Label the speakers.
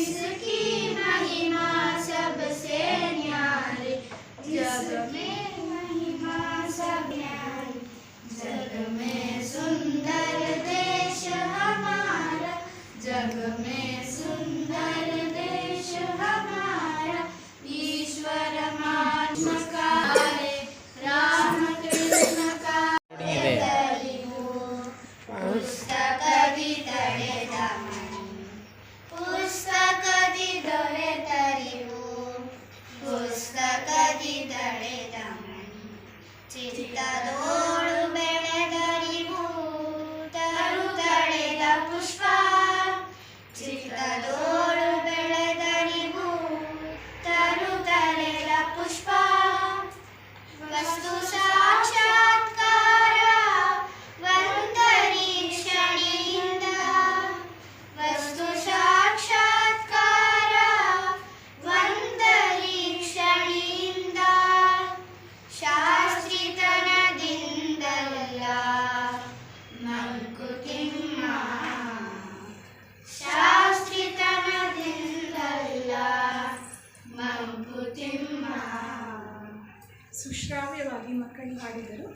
Speaker 1: जिसकी महिमा सबसे न्यारी, जग में महिमा सब न्यारी, जग में सुंदर देश हमारा, जग में सुंदर देश हमारा, ईश्वर मानव कार्य राम कृष्ण का पुस्तकದಿ ತಡೆದಮನಿ, ಪುಸ್ತಕದಿ ದೊರೆತರಿವು, ಪುಸ್ತಕದಿ ತಡೆದಮನಿ, ಚಿತ್ತದೋಳು ಬೆಳೆದರಿವು, ತರು ತಡೆದ ಪುಷ್ಪ, ಚಿತ್ತದೋಳು ಬೆಳೆದರಿವು, ತರು ತಡೆದ ಪುಷ್ಪ, ವಸ್ತು ಸಾಕ್ಷಾತ್ಕಾರ ವಂತರೀಕ್ಷಣೆಯಿಂದ, ವಸ್ತು ಸಾಕ್ಷಾತ್ಕಾರ ವಂತರೀಕ್ಷಣೆಯಿಂದ, ಶಾಸ್ತ್ರಿತನದಿಂದಲ್ಲ ಮಂಕುತಿಮ್ಮ, ಶಾಸ್ತ್ರಿತನದಿಂದಲ್ಲ ಮಂಕುತಿಮ್ಮ.
Speaker 2: ಸುಶ್ರಾವ್ಯವಾಗಿ ಮಕ್ಕಳು ಹಾಡಿದರು.